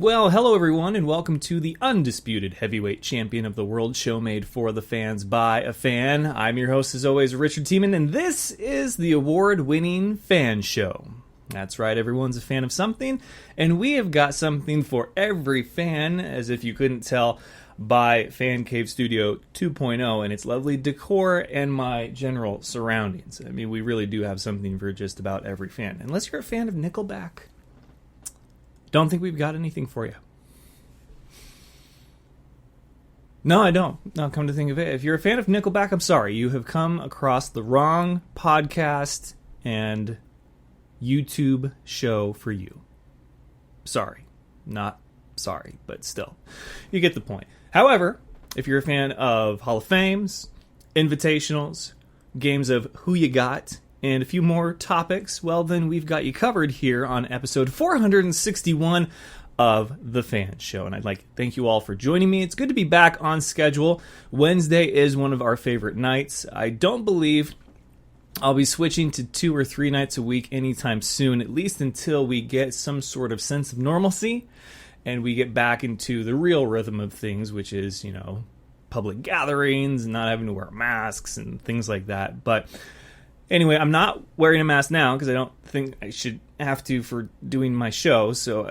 Well, hello everyone, and welcome to the undisputed heavyweight champion of the world show made for the fans by F.A.N. I'm your host, as always, Richard Tiemann, and this is the award-winning fan show. That's right, everyone's a fan of something, and we have got something for every fan, as if you couldn't tell by Fan Cave Studio 2.0 and its lovely decor and my general surroundings. I mean, we really do have something for just about every fan. Unless you're a fan of Nickelback, don't think we've got anything for you. No, I don't. No, come to think of it, if you're a fan of Nickelback, I'm sorry. You have come across the wrong podcast and YouTube show for you. Sorry. Not sorry, but still. You get the point. However, if you're a fan of Hall of Fames, Invitationals, games of Who You Got, and a few more topics, well, then we've got you covered here on episode 461 of The Fan Show. And I'd like to thank you all for joining me. It's good to be back on schedule. Wednesday is one of our favorite nights. I don't believe I'll be switching to 2 or 3 nights a week anytime soon, at least until we get some sort of sense of normalcy and we get back into the real rhythm of things, which is, public gatherings and not having to wear masks and things like that. But anyway, I'm not wearing a mask now because I don't think I should have to for doing my show. So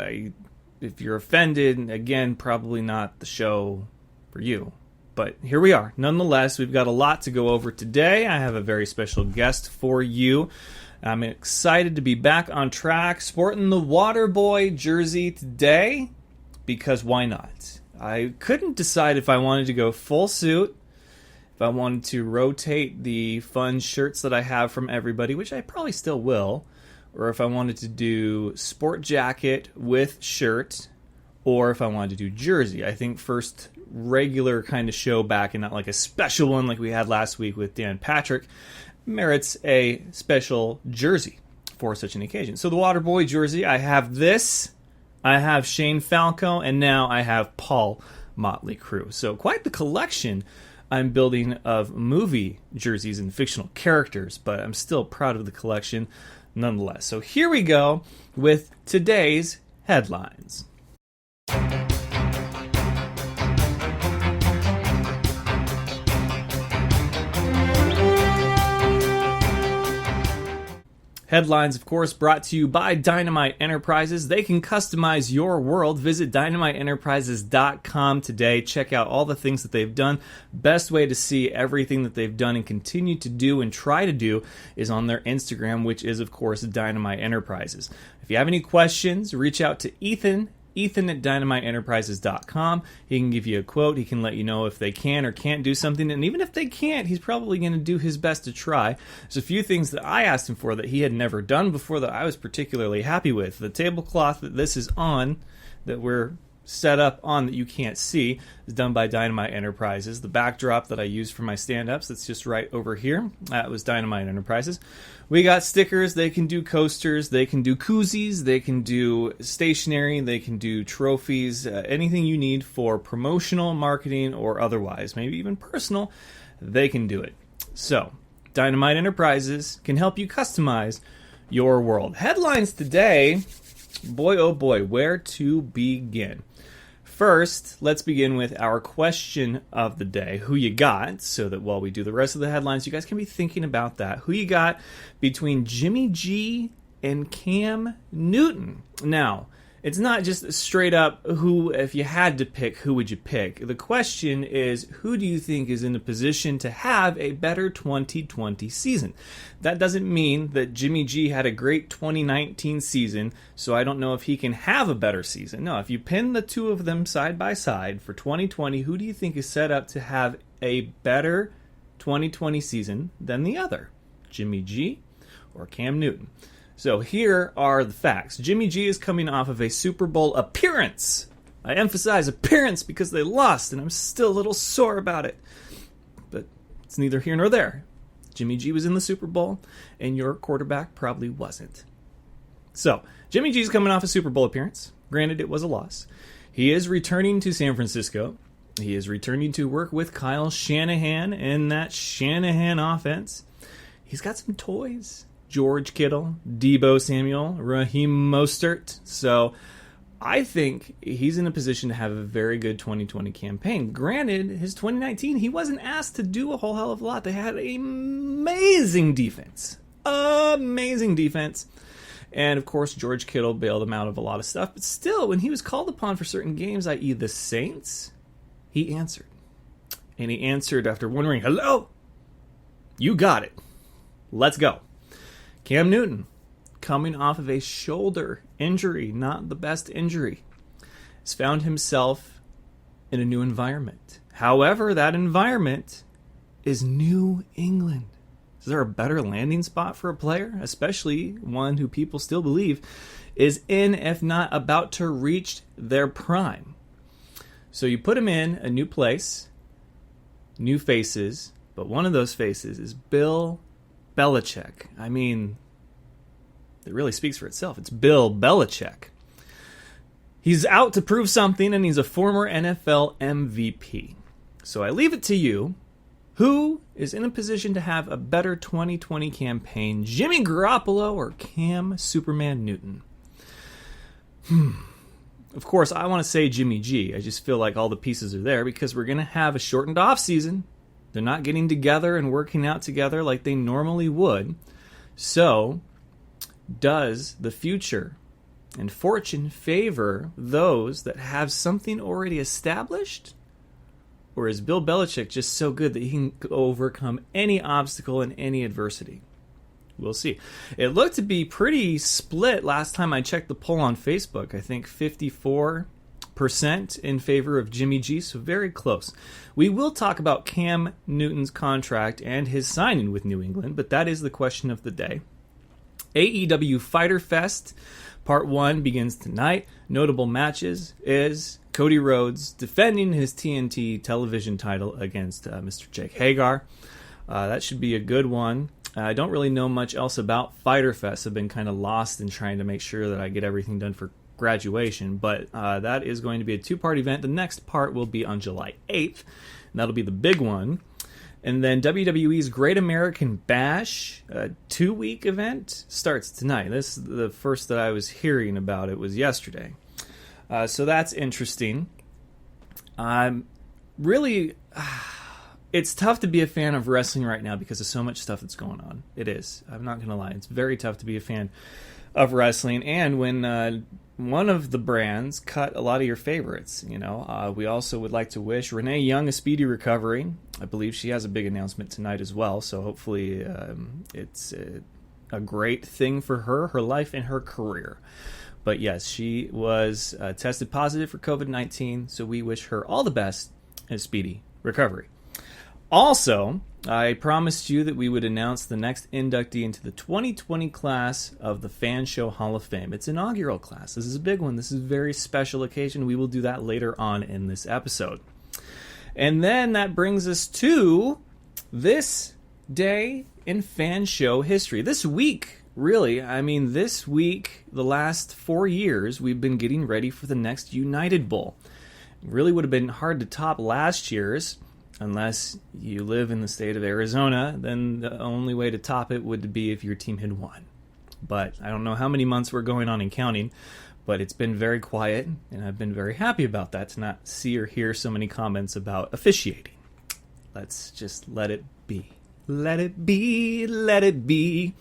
if you're offended, again, probably not the show for you. But here we are. Nonetheless, we've got a lot to go over today. I have a very special guest for you. I'm excited to be back on track, sporting the Waterboy jersey today, because why not? I couldn't decide if I wanted to go full suit, if I wanted to rotate the fun shirts that I have from everybody, which I probably still will, or if I wanted to do sport jacket with shirt, or if I wanted to do jersey. I think first regular kind of show back and not like a special one like we had last week with Dan Patrick merits a special jersey for such an occasion. So the Waterboy jersey, I have this, I have Shane Falco, and now I have Paul Motley Crue. So quite the collection I'm building of movie jerseys and fictional characters, but I'm still proud of the collection nonetheless. So here we go with today's headlines. Headlines, of course, brought to you by Dynamite Enterprises. They can customize your world. Visit dynamiteenterprises.com today. Check out all the things that they've done. Best way to see everything that they've done and continue to do and try to do is on their Instagram, which is, of course, Dynamite Enterprises. If you have any questions, reach out to Ethan at dynamiteenterprises.com. He can give you a quote. He can let you know if they can or can't do something. And even if they can't, he's probably going to do his best to try. There's a few things that I asked him for that he had never done before that I was particularly happy with. The tablecloth that this is on, that we're set up on that you can't see, is done by Dynamite Enterprises. The backdrop that I use for my stand-ups, that's just right over here, that was Dynamite Enterprises. We got stickers. They can do coasters, they can do koozies, they can do stationery, they can do trophies, anything you need for promotional, marketing, or otherwise, maybe even personal, they can do it. So, Dynamite Enterprises can help you customize your world. Headlines today, boy oh boy, where to begin? First, let's begin with our question of the day. Who you got? So that while we do the rest of the headlines, you guys can be thinking about that. Who you got between Jimmy G and Cam Newton? Now, it's not just straight up who, if you had to pick, who would you pick? The question is, who do you think is in a position to have a better 2020 season? That doesn't mean that Jimmy G had a great 2019 season, so I don't know if he can have a better season. No, if you pin the two of them side by side for 2020, who do you think is set up to have a better 2020 season than the other? Jimmy G or Cam Newton? So here are the facts. Jimmy G is coming off of a Super Bowl appearance. I emphasize appearance because they lost, and I'm still a little sore about it. But it's neither here nor there. Jimmy G was in the Super Bowl, and your quarterback probably wasn't. So, Jimmy G's coming off a Super Bowl appearance. Granted, it was a loss. He is returning to San Francisco. He is returning to work with Kyle Shanahan and that Shanahan offense. He's got some toys. George Kittle, Deebo Samuel, Raheem Mostert. So I think he's in a position to have a very good 2020 campaign. Granted, his 2019, he wasn't asked to do a whole hell of a lot. They had an amazing defense. Amazing defense. And, of course, George Kittle bailed him out of a lot of stuff. But still, when he was called upon for certain games, i.e. the Saints, he answered. And he answered after wondering, hello, you got it. Let's go. Cam Newton, coming off of a shoulder injury, not the best injury, has found himself in a new environment. However, that environment is New England. Is there a better landing spot for a player, especially one who people still believe is in, if not about to reach their prime? So you put him in a new place, new faces, but one of those faces is Bill Belichick. I mean, it really speaks for itself. It's Bill Belichick. He's out to prove something, and he's a former NFL MVP. So I leave it to you. Who is in a position to have a better 2020 campaign, Jimmy Garoppolo or Cam Superman Newton? Of course, I want to say Jimmy G. I just feel like all the pieces are there because we're going to have a shortened offseason. They're not getting together and working out together like they normally would. So, does the future and fortune favor those that have something already established? Or is Bill Belichick just so good that he can overcome any obstacle and any adversity? We'll see. It looked to be pretty split last time I checked the poll on Facebook. I think 54% in favor of Jimmy G, so very close. We will talk about Cam Newton's contract and his signing with New England, but that is the question of the day. AEW Fighter Fest Part 1 begins tonight. Notable matches is Cody Rhodes defending his TNT television title against Mr. Jake Hagar. That should be a good one. I don't really know much else about Fighter Fest. I've been kind of lost in trying to make sure that I get everything done for graduation, but that is going to be a two-part event. The next part will be on July 8th, and that'll be the big one. And then WWE's Great American Bash, a 2-week event, starts tonight. This is the first that I was hearing about. It was yesterday. So that's interesting. Really, it's tough to be a fan of wrestling right now because of so much stuff that's going on. It is. I'm not going to lie. It's very tough to be a fan of wrestling. And when one of the brands cut a lot of your favorites, we also would like to wish Renee Young a speedy recovery. I believe she has a big announcement tonight as well. So hopefully it's a great thing for her life, and her career. But yes, she was tested positive for COVID-19, so we wish her all the best and a speedy recovery. Also, I promised you that we would announce the next inductee into the 2020 class of the Fan Show Hall of Fame. It's inaugural class. This is a big one. This is a very special occasion. We will do that later on in this episode. And then that brings us to this day in Fan Show history. This week, really, this week, the last 4 years, we've been getting ready for the next United Bowl. It really would have been hard to top last year's, unless you live in the state of Arizona. Then the only way to top it would be if your team had won. But I don't know how many months we're going on and counting, but it's been very quiet, and I've been very happy about that, to not see or hear so many comments about officiating. Let's just let it be. Let it be, let it be.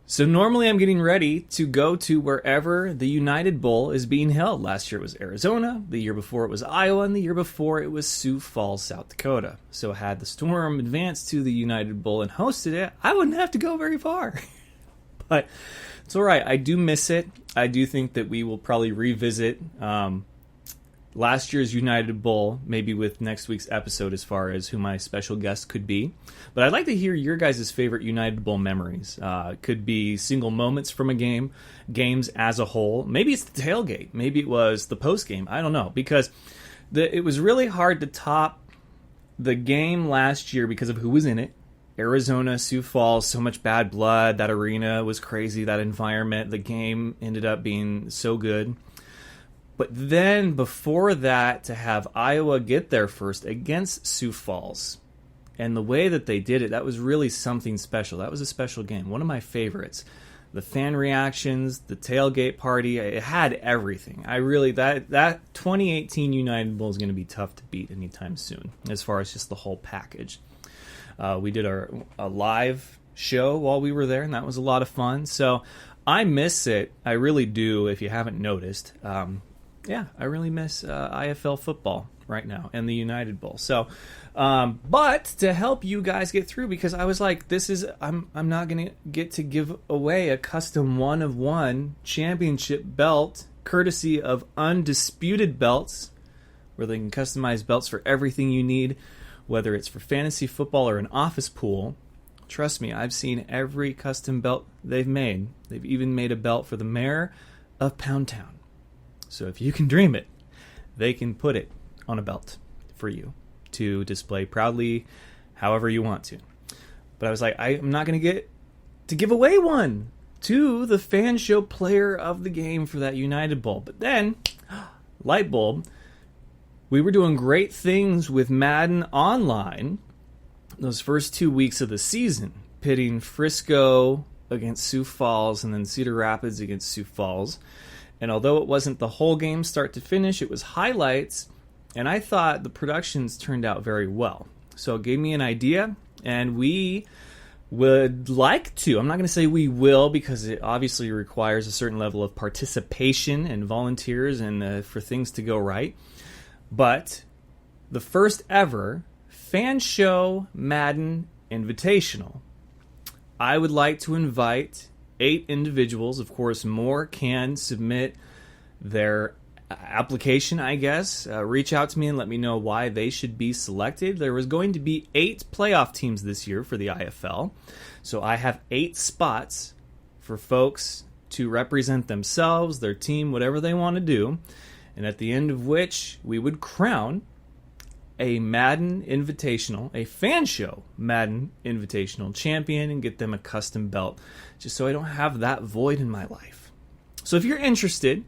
So normally I'm getting ready to go to wherever the United Bowl is being held. Last year it was Arizona, the year before it was Iowa, and the year before it was Sioux Falls, South Dakota. So had the Storm advanced to the United Bowl and hosted it, I wouldn't have to go very far. But it's all right. I do miss it. I do think that we will probably revisit last year's United Bowl, maybe with next week's episode as far as who my special guest could be. But I'd like to hear your guys' favorite United Bowl memories. Could be single moments from a game, games as a whole. Maybe it's the tailgate. Maybe it was the post game. I don't know. Because it was really hard to top the game last year because of who was in it. Arizona, Sioux Falls, so much bad blood. That arena was crazy. That environment. The game ended up being so good. But then before that, to have Iowa get there first against Sioux Falls, and the way that they did it, that was really something special. That was a special game. One of my favorites. the fan reactions, the tailgate party. It had everything. I really, that 2018 United Bowl is going to be tough to beat anytime soon, as far as just the whole package. We did a live show while we were there, and that was a lot of fun. So I miss it. I really do, if you haven't noticed. I really miss IFL football right now and the United Bowl. So, but to help you guys get through, because I was like, I'm not going to get to give away a custom 1-of-1 championship belt, courtesy of Undisputed Belts, where they can customize belts for everything you need, whether it's for fantasy football or an office pool. Trust me, I've seen every custom belt they've made. They've even made a belt for the mayor of Pound Town. So if you can dream it, they can put it on a belt for you to display proudly however you want to. But I was like, I'm not going to get to give away one to the Fan Show player of the game for that United Bowl. But then, light bulb, we were doing great things with Madden Online those first 2 weeks of the season, pitting Frisco against Sioux Falls and then Cedar Rapids against Sioux Falls. And although it wasn't the whole game start to finish, it was highlights, and I thought the productions turned out very well. So it gave me an idea, and we would like to, I'm not going to say we will, because it obviously requires a certain level of participation and volunteers and for things to go right. But the first ever Fan Show Madden Invitational, I would like to invite 8 individuals. Of course, more can submit their application, I guess. Reach out to me and let me know why they should be selected. There was going to be 8 playoff teams this year for the IFL. So I have 8 spots for folks to represent themselves, their team, whatever they want to do. And at the end of which, we would crown a Madden Invitational, a Fan Show Madden Invitational champion, and get them a custom belt, just so I don't have that void in my life. So if you're interested,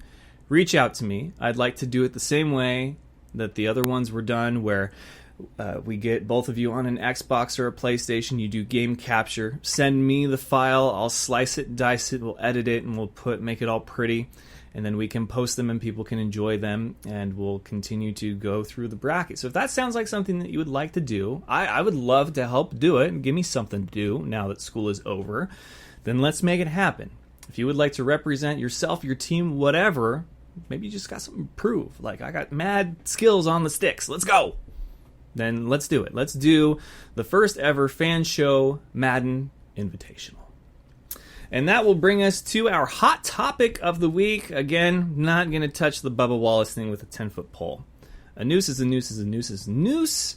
reach out to me. I'd like to do it the same way that the other ones were done, where we get both of you on an Xbox or a PlayStation. You do game capture. Send me the file. I'll slice it, dice it, we'll edit it, and we'll make it all pretty. And then we can post them and people can enjoy them, and we'll continue to go through the bracket. So if that sounds like something that you would like to do, I would love to help do it and give me something to do now that school is over. Then let's make it happen. If you would like to represent yourself, your team, whatever, maybe you just got something to prove. Like, I got mad skills on the sticks. Let's go. Then let's do it. Let's do the first ever Fan Show Madden Invitational. And that will bring us to our hot topic of the week. Again, not going to touch the Bubba Wallace thing with a 10-foot pole. A noose is a noose is a noose is a noose.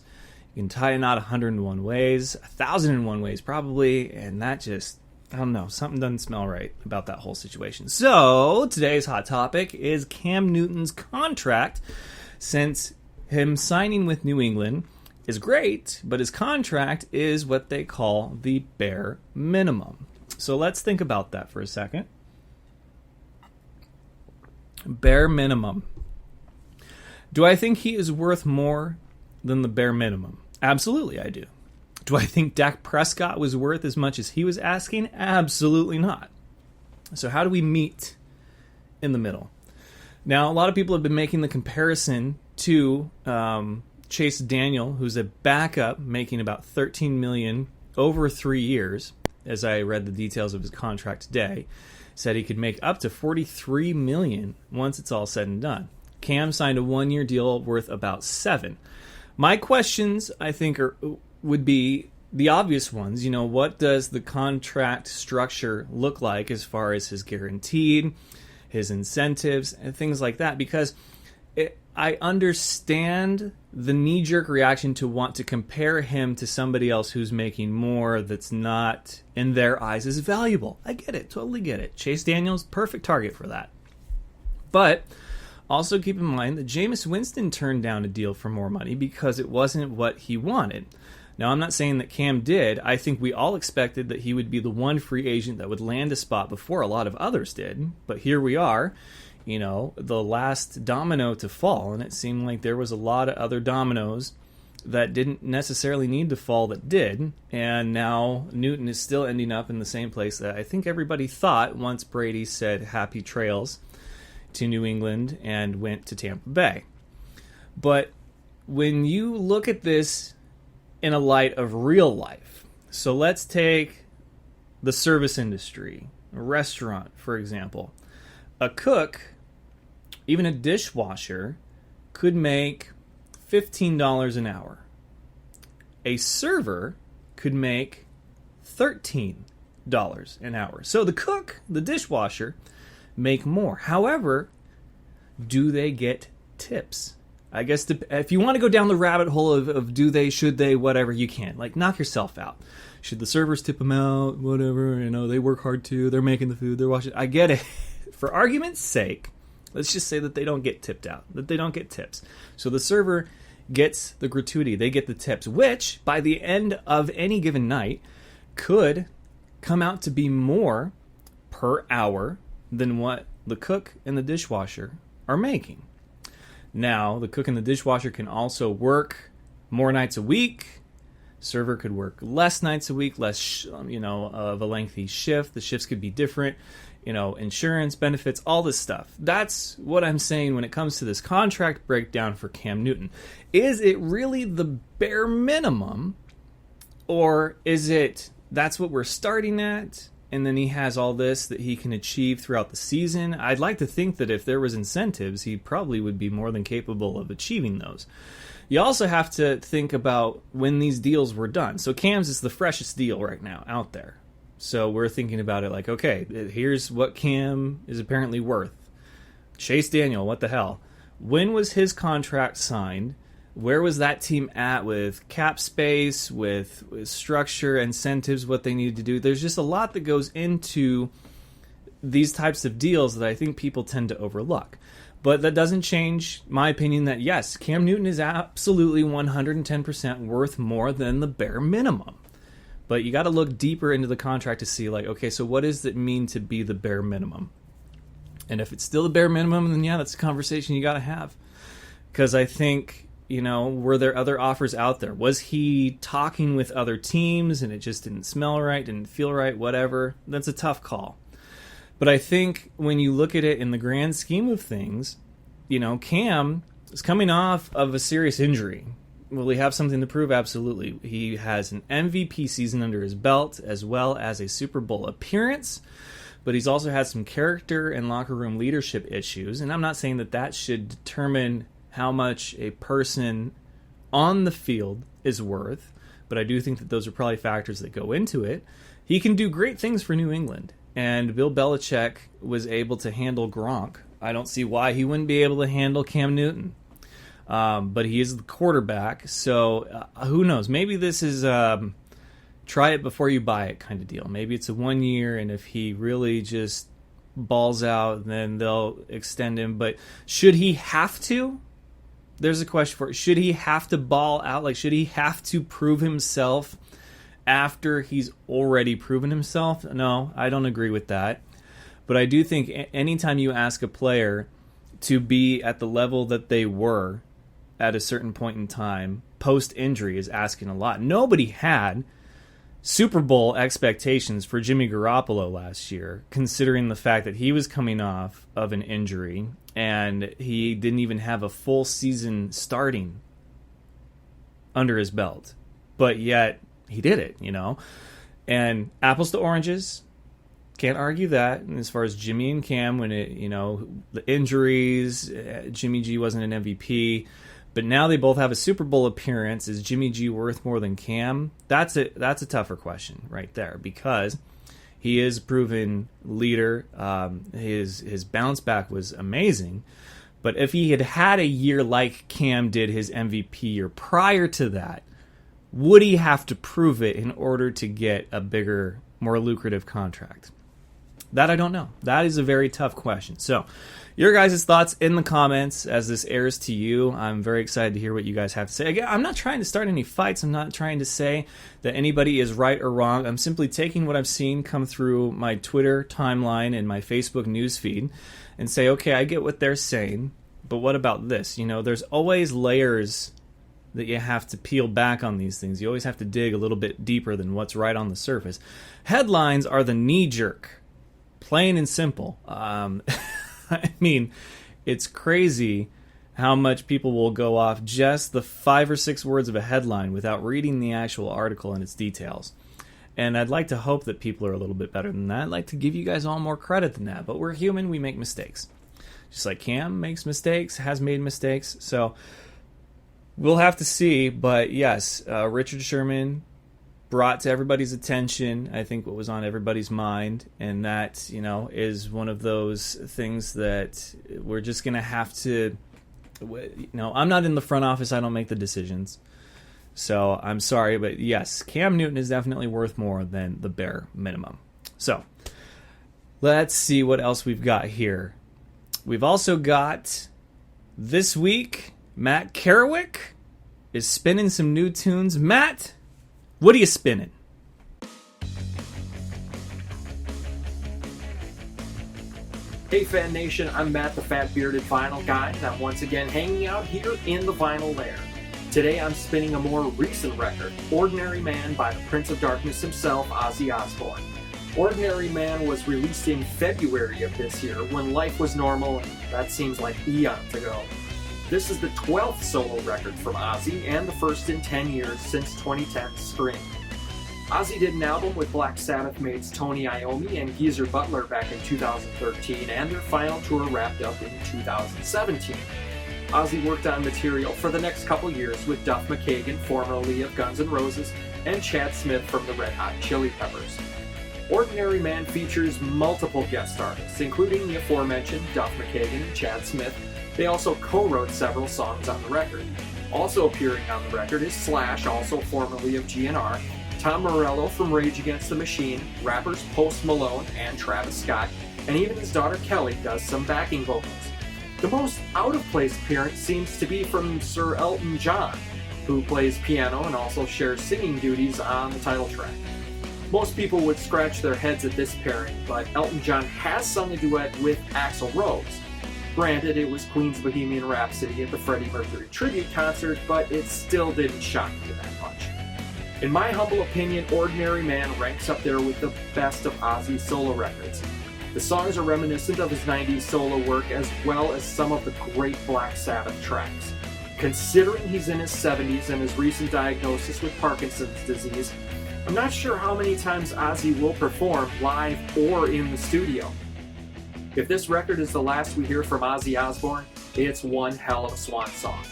You can tie a knot 101 ways, 1,001 ways probably, and that just, I don't know, something doesn't smell right about that whole situation. So, today's hot topic is Cam Newton's contract, since him signing with New England is great, but his contract is what they call the bare minimum. So let's think about that for a second. Bare minimum. Do I think he is worth more than the bare minimum? Absolutely, I do. Do I think Dak Prescott was worth as much as he was asking? Absolutely not. So how do we meet in the middle? Now, a lot of people have been making the comparison to Chase Daniel, who's a backup making about $13 million over 3 years. As I read the details of his contract today, said he could make up to $43 million once it's all said and done. Cam signed a 1-year deal worth about $7 million. My questions, I think, would be the obvious ones. You know, what does the contract structure look like as far as his guaranteed, his incentives, and things like that? Because I understand the knee-jerk reaction to want to compare him to somebody else who's making more that's not, in their eyes, as valuable. I get it. Totally get it. Chase Daniels, perfect target for that. But also keep in mind that Jameis Winston turned down a deal for more money because it wasn't what he wanted. Now, I'm not saying that Cam did. I think we all expected that he would be the one free agent that would land a spot before a lot of others did. But here we are. You know, the last domino to fall, and it seemed like there was a lot of other dominoes that didn't necessarily need to fall that did, and now Newton is still ending up in the same place that I think everybody thought once Brady said happy trails to New England and went to Tampa Bay. But when you look at this in a light of real life, so let's take the service industry, a restaurant, for example. A cook, even a dishwasher, could make $15 an hour. A server could make $13 an hour. So the cook, the dishwasher, make more. However, do they get tips? I guess if you want to go down the rabbit hole of do they, should they, whatever, you can. Like, knock yourself out. Should the servers tip them out? Whatever, they work hard too. They're making the food. They're washing. I get it. For argument's sake, let's just say that they don't get tipped out, that they don't get tips. So the server gets the gratuity. They get the tips, which by the end of any given night could come out to be more per hour than what the cook and the dishwasher are making. Now, the cook and the dishwasher can also work more nights a week. Server could work less nights a week, less, of a lengthy shift. The shifts could be different. Insurance, benefits, all this stuff. That's what I'm saying when it comes to this contract breakdown for Cam Newton. Is it really the bare minimum, or is it that's what we're starting at, and then he has all this that he can achieve throughout the season? I'd like to think that if there was incentives, he probably would be more than capable of achieving those. You also have to think about when these deals were done. So Cam's is the freshest deal right now out there. So we're thinking about it like, okay, here's what Cam is apparently worth. Chase Daniel, what the hell? When was his contract signed? Where was that team at with cap space, with structure, incentives, what they needed to do? There's just a lot that goes into these types of deals that I think people tend to overlook. But that doesn't change my opinion that, yes, Cam Newton is absolutely 110% worth more than the bare minimum. But you got to look deeper into the contract to see, like, okay, so what does it mean to be the bare minimum? And if it's still the bare minimum, then yeah, that's a conversation you got to have. Because I think, were there other offers out there? Was he talking with other teams and it just didn't smell right, didn't feel right, whatever? That's a tough call. But I think when you look at it in the grand scheme of things, Cam is coming off of a serious injury. Will he have something to prove? Absolutely. He has an MVP season under his belt as well as a Super Bowl appearance, but he's also had some character and locker room leadership issues, and I'm not saying that that should determine how much a person on the field is worth, but I do think that those are probably factors that go into it. He can do great things for New England, and Bill Belichick was able to handle Gronk. I don't see why he wouldn't be able to handle Cam Newton. But he is the quarterback, so who knows? Maybe this is try it before you buy it kind of deal. Maybe it's a 1 year, and if he really just balls out, then they'll extend him. But should he have to? There's a question for it. Should he have to ball out? Like, should he have to prove himself after he's already proven himself? No, I don't agree with that. But I do think anytime you ask a player to be at the level that they were at a certain point in time, post-injury, is asking a lot. Nobody had Super Bowl expectations for Jimmy Garoppolo last year, considering the fact that he was coming off of an injury and he didn't even have a full season starting under his belt. But yet, he did it, And apples to oranges, can't argue that. And as far as Jimmy and Cam, when the injuries, Jimmy G wasn't an MVP, but now they both have a Super Bowl appearance. Is Jimmy G worth more than Cam? That's a tougher question right there, because he is a proven leader. His bounce back was amazing. But if he had had a year like Cam did his MVP year prior to that, would he have to prove it in order to get a bigger, more lucrative contract? That I don't know. That is a very tough question. So, your guys' thoughts in the comments as this airs to you. I'm very excited to hear what you guys have to say. Again, I'm not trying to start any fights. I'm not trying to say that anybody is right or wrong. I'm simply taking what I've seen come through my Twitter timeline and my Facebook newsfeed and say, okay, I get what they're saying, but what about this? There's always layers that you have to peel back on these things. You always have to dig a little bit deeper than what's right on the surface. Headlines are the knee jerk, plain and simple. I mean, it's crazy how much people will go off just the 5 or 6 words of a headline without reading the actual article and its details. And I'd like to hope that people are a little bit better than that. I'd like to give you guys all more credit than that. But we're human, we make mistakes. Just like Cam makes mistakes, has made mistakes. So we'll have to see. But yes, Richard Sherman brought to everybody's attention, I think, what was on everybody's mind. And that, is one of those things that we're just going to have to, I'm not in the front office. I don't make the decisions. So I'm sorry, but yes, Cam Newton is definitely worth more than the bare minimum. So let's see what else we've got here. We've also got this week, Matt Kerouic is spinning some new tunes. Matt, what are you spinning? Hey F.A.N Nation, I'm Matt the Fat Bearded Vinyl Guy, and I'm once again hanging out here in the vinyl lair. Today I'm spinning a more recent record, Ordinary Man by the Prince of Darkness himself, Ozzy Osbourne. Ordinary Man was released in February of this year when life was normal, and that seems like eons ago. This is the 12th solo record from Ozzy and the first in 10 years since 2010's spring. Ozzy did an album with Black Sabbath mates Tony Iommi and Geezer Butler back in 2013, and their final tour wrapped up in 2017. Ozzy worked on material for the next couple years with Duff McKagan, formerly of Guns N' Roses, and Chad Smith from the Red Hot Chili Peppers. Ordinary Man features multiple guest artists, including the aforementioned Duff McKagan and Chad Smith. They also co-wrote several songs on the record. Also appearing on the record is Slash, also formerly of GNR, Tom Morello from Rage Against the Machine, rappers Post Malone and Travis Scott, and even his daughter Kelly does some backing vocals. The most out-of-place appearance seems to be from Sir Elton John, who plays piano and also shares singing duties on the title track. Most people would scratch their heads at this pairing, but Elton John has sung a duet with Axl Rose. Granted, it was Queen's Bohemian Rhapsody at the Freddie Mercury tribute concert, but it still didn't shock me that much. In my humble opinion, Ordinary Man ranks up there with the best of Ozzy's solo records. The songs are reminiscent of his 90s solo work as well as some of the great Black Sabbath tracks. Considering he's in his 70s and his recent diagnosis with Parkinson's disease, I'm not sure how many times Ozzy will perform live or in the studio. If this record is the last we hear from Ozzy Osbourne, it's one hell of a swan song.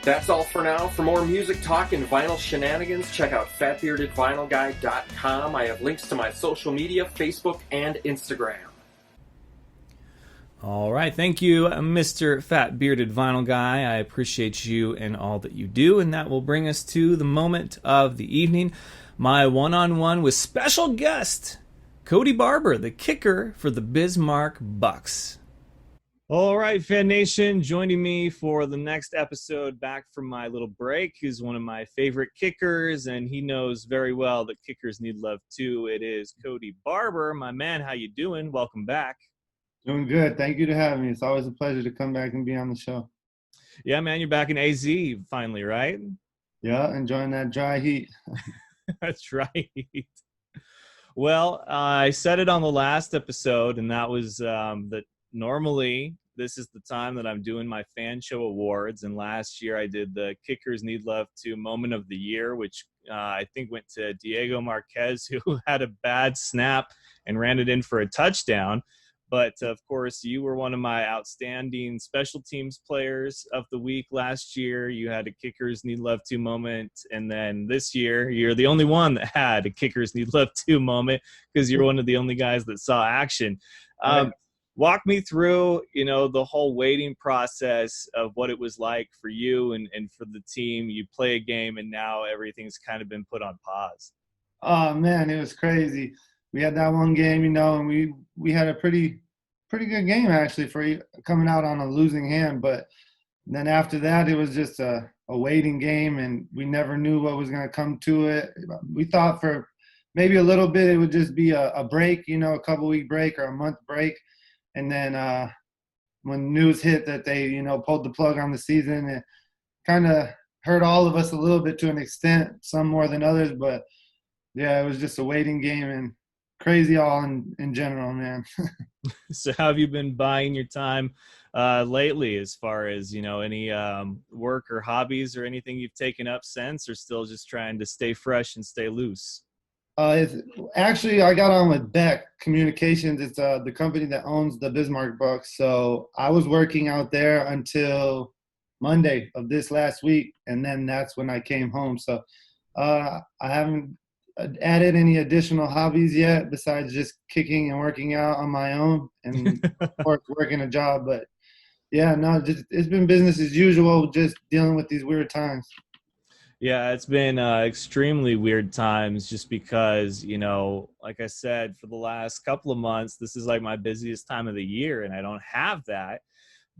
That's all for now. For more music talk and vinyl shenanigans, check out fatbeardedvinylguy.com. I have links to my social media, Facebook and Instagram. All right, thank you, Mr. Fat Bearded Vinyl Guy. I appreciate you and all that you do, and that will bring us to the moment of the evening. My one-on-one with special guest, Cody Barber, the kicker for the Bismarck Bucks. All right, F.A.N Nation, joining me for the next episode back from my little break is one of my favorite kickers, and he knows very well that kickers need love too. It is Cody Barber. My man, how you doing? Welcome back. Doing good. Thank you to have me. It's always a pleasure to come back and be on the show. Yeah, man, you're back in AZ finally, right? Yeah, enjoying that dry heat. That's right. Well, I said it on the last episode, and that was that normally this is the time that I'm doing my fan show awards. And last year I did the Kickers Need Love 2 Moment of the Year, which I think went to Diego Marquez, who had a bad snap and ran it in for a touchdown. But, of course, you were one of my outstanding special teams players of the week last year. You had a Kickers Need Love 2 moment. And then this year, you're the only one that had a Kickers Need Love 2 moment because you're one of the only guys that saw action. Walk me through, the whole waiting process of what it was like for you and for the team. You play a game, and now everything's kind of been put on pause. Oh, man, it was crazy. We had that one game, and we had a pretty good game, actually, for coming out on a losing hand. But then after that, it was just a waiting game, and we never knew what was going to come to it. We thought for maybe a little bit it would just be a break, a couple-week break or a month break. And then when news hit that they, pulled the plug on the season, it kind of hurt all of us a little bit to an extent, some more than others. But yeah, it was just a waiting game and crazy all in general, man. So how have you been buying your time lately, as far as, any work or hobbies or anything you've taken up since, or still just trying to stay fresh and stay loose? It's, actually, I got on with Beck Communications. It's the company that owns the Bismarck Bucks. So I was working out there until Monday of this last week, and then that's when I came home. So I haven't added any additional hobbies yet besides just kicking and working out on my own and working a job. But yeah, no, just it's been business as usual, just dealing with these weird times. Yeah, it's been extremely weird times just because, like I said, for the last couple of months, this is like my busiest time of the year, and I don't have that.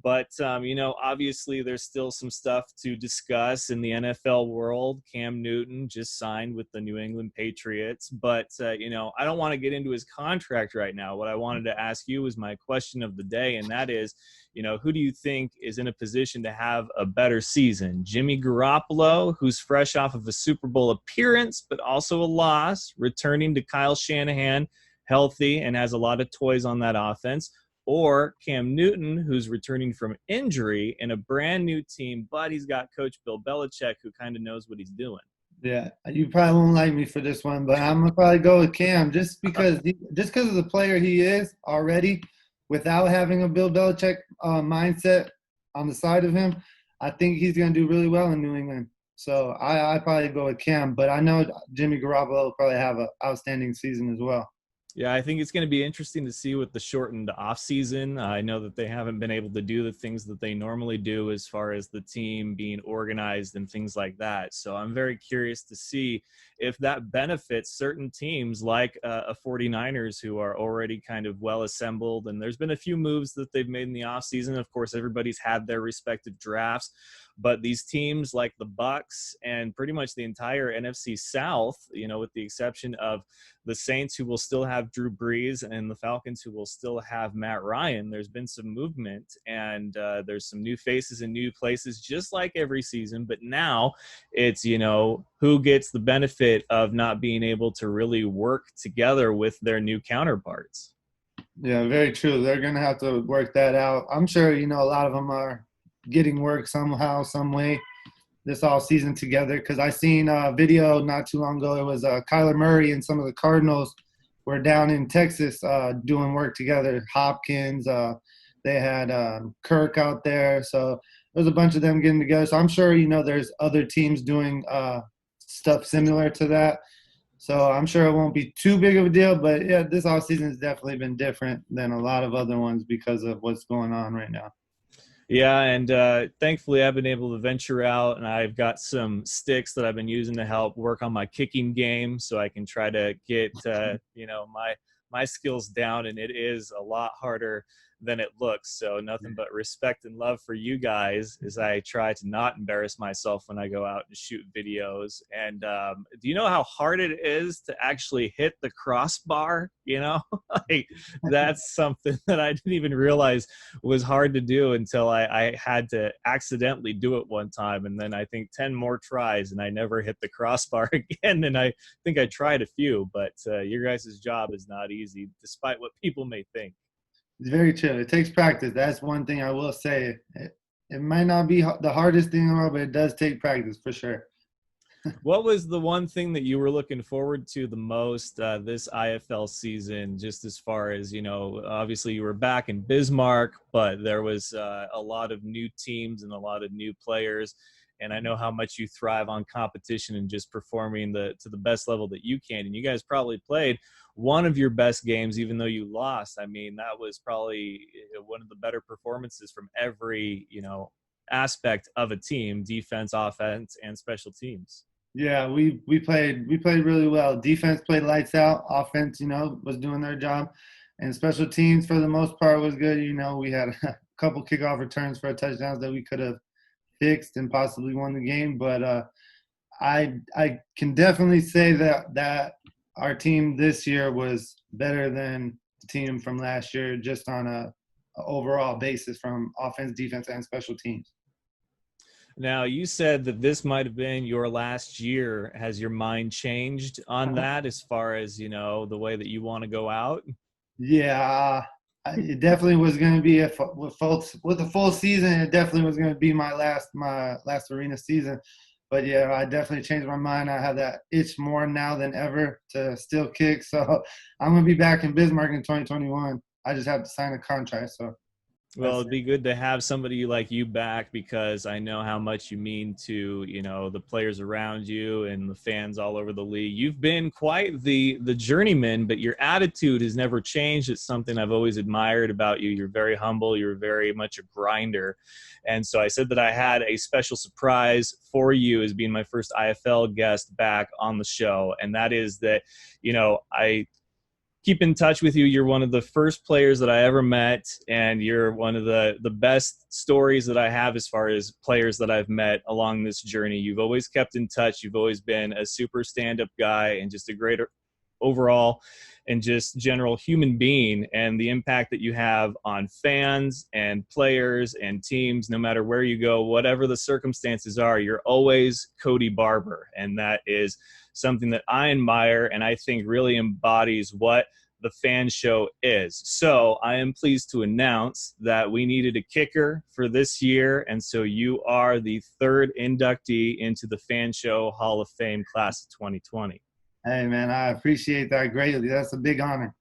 But, obviously there's still some stuff to discuss in the NFL world. Cam Newton just signed with the New England Patriots. But, I don't want to get into his contract right now. What I wanted to ask you was my question of the day, and that is, who do you think is in a position to have a better season? Jimmy Garoppolo, who's fresh off of a Super Bowl appearance, but also a loss, returning to Kyle Shanahan, healthy, and has a lot of toys on that offense, or Cam Newton, who's returning from injury in a brand new team, but he's got Coach Bill Belichick, who kind of knows what he's doing. Yeah, you probably won't like me for this one, but I'm gonna probably go with Cam just because of the player he is already, without having a Bill Belichick mindset on the side of him. I think he's gonna do really well in New England. So I probably go with Cam, but I know Jimmy Garoppolo will probably have an outstanding season as well. Yeah, I think it's going to be interesting to see with the shortened off season. I know that they haven't been able to do the things that they normally do as far as the team being organized and things like that. So I'm very curious to see if that benefits certain teams like a 49ers, who are already kind of well assembled. And there's been a few moves that they've made in the off season. Of course, everybody's had their respective drafts, but these teams like the Bucks and pretty much the entire NFC South, with the exception of the Saints, who will still have Drew Brees, and the Falcons, who will still have Matt Ryan, there's been some movement, and there's some new faces in new places, just like every season. But now it's, who gets the benefit of not being able to really work together with their new counterparts. Yeah, very true. They're gonna have to work that out. I'm sure, a lot of them are getting work somehow, some way this all season together, because I seen a video not too long ago. It was Kyler Murray and some of the Cardinals were down in Texas doing work together. Hopkins, they had Kirk out there, so there's a bunch of them getting together. So I'm sure there's other teams doing stuff similar to that. So I'm sure it won't be too big of a deal. But yeah, this off season has definitely been different than a lot of other ones because of what's going on right now. Yeah, and thankfully I've been able to venture out, and I've got some sticks that I've been using to help work on my kicking game, so I can try to get my skills down. And it is a lot harder than it looks. So nothing but respect and love for you guys as I try to not embarrass myself when I go out and shoot videos. And do you know how hard it is to actually hit the crossbar? Like, that's something that I didn't even realize was hard to do until I had to accidentally do it one time. And then I think 10 more tries, and I never hit the crossbar again. And I think I tried a few, but your guys' job is not easy, despite what people may think. It's very true. It takes practice. That's one thing I will say. It might not be the hardest thing in the world, but it does take practice for sure. What was the one thing that you were looking forward to the most this IFL season, just as far as, obviously you were back in Bismarck, but there was a lot of new teams and a lot of new players. And I know how much you thrive on competition and just performing to the best level that you can. And you guys probably played one of your best games, even though you lost. I mean, that was probably one of the better performances from every, aspect of a team: defense, offense, and special teams. Yeah, we played really well. Defense played lights out. Offense, was doing their job, and special teams for the most part was good. We had a couple kickoff returns for touchdowns that we could have fixed and possibly won the game. But I can definitely say that our team this year was better than the team from last year, just on a overall basis from offense, defense, and special teams. Now, you said that this might have been your last year. Has your mind changed on that as far as, the way that you want to go out? Yeah, it definitely was going to be with a full season. It definitely was going to be my last arena season. But yeah, I definitely changed my mind. I have that itch more now than ever to still kick. So I'm going to be back in Bismarck in 2021. I just have to sign a contract. So Well, it'd be good to have somebody like you back because I know how much you mean to, the players around you and the fans all over the league. You've been quite the journeyman, but your attitude has never changed. It's something I've always admired about you. You're very humble. You're very much a grinder. And so I said that I had a special surprise for you as being my first IFL guest back on the show. And that is that, I keep in touch with you. You're one of the first players that I ever met, and you're one of the best stories that I have as far as players that I've met along this journey. You've always kept in touch. You've always been a super stand-up guy and just a great overall and just general human being, and the impact that you have on fans and players and teams, no matter where you go, whatever the circumstances are, you're always Cody Barber. And that is something that I admire and I think really embodies what the Fan Show is. So I am pleased to announce that we needed a kicker for this year, and so you are the third inductee into the Fan Show Hall of Fame class of 2020. Hey, man, I appreciate that greatly. That's a big honor.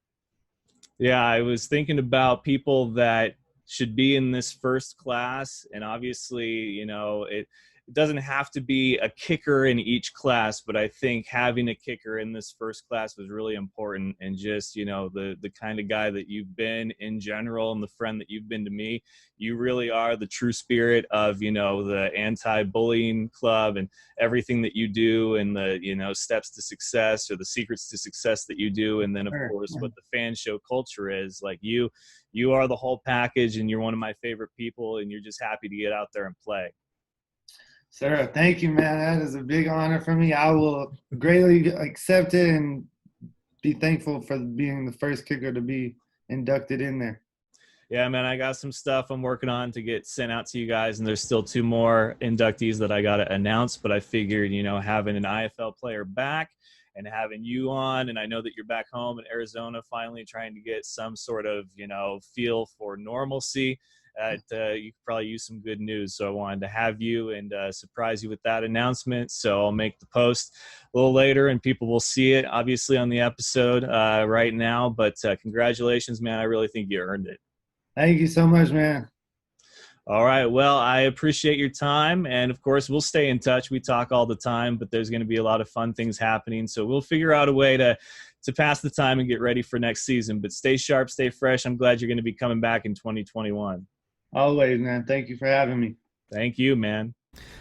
Yeah, I was thinking about people that should be in this first class, and obviously, it doesn't have to be a kicker in each class, but I think having a kicker in this first class was really important. And just, the kind of guy that you've been in general and the friend that you've been to me, you really are the true spirit of, the anti-bullying club and everything that you do, and the, steps to success or the secrets to success that you do. And then of course, what the Fan Show culture is like. You are the whole package, and you're one of my favorite people, and you're just happy to get out there and play. Sir, thank you, man. That is a big honor for me. I will greatly accept it and be thankful for being the first kicker to be inducted in there. Yeah, man, I got some stuff I'm working on to get sent out to you guys, and there's still 2 more inductees that I got to announce, but I figured, having an IFL player back and having you on, and I know that you're back home in Arizona finally trying to get some sort of, feel for normalcy. You could probably use some good news. So I wanted to have you and surprise you with that announcement. So I'll make the post a little later and people will see it obviously on the episode right now. But congratulations, man. I really think you earned it. Thank you so much, man. All right. Well, I appreciate your time. And of course, we'll stay in touch. We talk all the time, but there's going to be a lot of fun things happening. So we'll figure out a way to pass the time and get ready for next season. But stay sharp, stay fresh. I'm glad you're going to be coming back in 2021. Always, man. Thank you for having me. Thank you, man.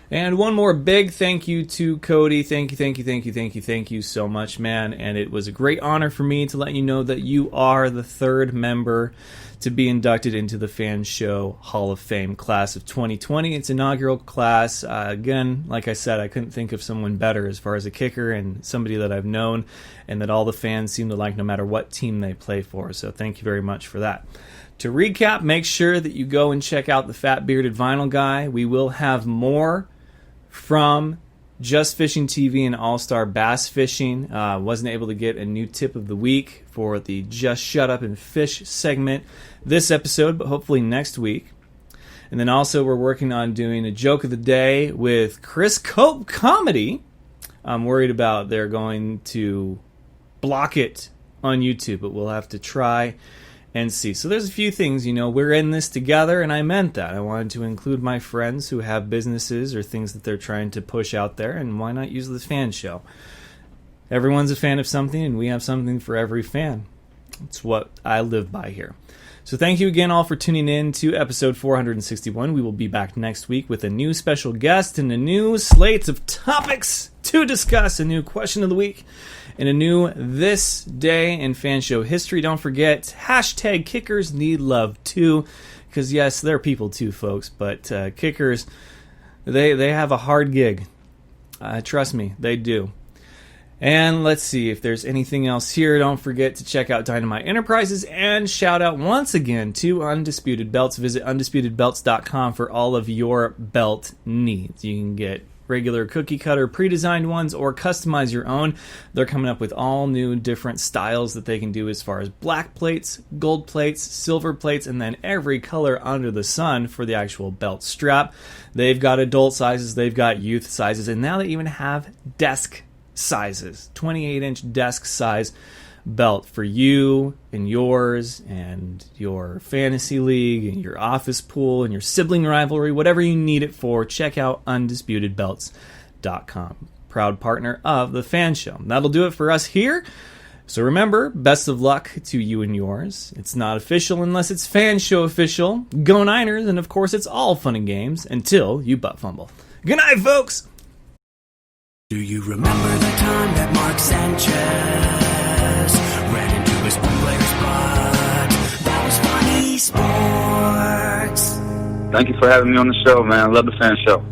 And one more big thank you to Cody. Thank you so much, man. And it was a great honor for me to let you know that you are the third member to be inducted into the Fan Show Hall of Fame class of 2020. It's inaugural class. Again, like I said, I couldn't think of someone better as far as a kicker and somebody that I've known and that all the fans seem to like no matter what team they play for. So thank you very much for that. To recap, make sure that you go and check out the Fat Bearded Vinyl Guy. We will have more from Just Fishing TV and All-Star Bass Fishing. Wasn't able to get a new tip of the week for the Just Shut Up and Fish segment this episode, but hopefully next week. And then also we're working on doing a joke of the day with Chris Cope Comedy. I'm worried about they're going to block it on YouTube, but we'll have to try and see. So there's a few things, we're in this together, and I meant that. I wanted to include my friends who have businesses or things that they're trying to push out there, and why not use this fan show? Everyone's a fan of something, and we have something for every fan. It's what I live by here. So thank you again all for tuning in to episode 461. We will be back next week with a new special guest and a new slate of topics to discuss, a new question of the week, and a new This Day in Fan Show history. Don't forget, hashtag kickers need love too, because yes, they're people too, folks, but kickers, they have a hard gig. Trust me, they do. And let's see if there's anything else here. Don't forget to check out Dynamite Enterprises and shout out once again to Undisputed Belts. Visit undisputedbelts.com for all of your belt needs. You can get regular cookie cutter pre-designed ones or customize your own. They're coming up with all new different styles that they can do as far as black plates, gold plates, silver plates, and then every color under the sun for the actual belt strap. They've got adult sizes, they've got youth sizes, and now they even have desk sizes, 28-inch desk size belt for you and yours and your fantasy league and your office pool and your sibling rivalry, whatever you need it for. Check out undisputedbelts.com. Proud partner of the F.A.N Show. That'll do it for us here. So remember, best of luck to you and yours. It's not official unless it's F.A.N Show official. Go Niners, and of course it's all fun and games until you butt fumble. Good night, folks! Do you remember the time that Mark Sanchez ran into his own player's butt? That was funny sports. Thank you for having me on the show, man. I love the F.A.N Show.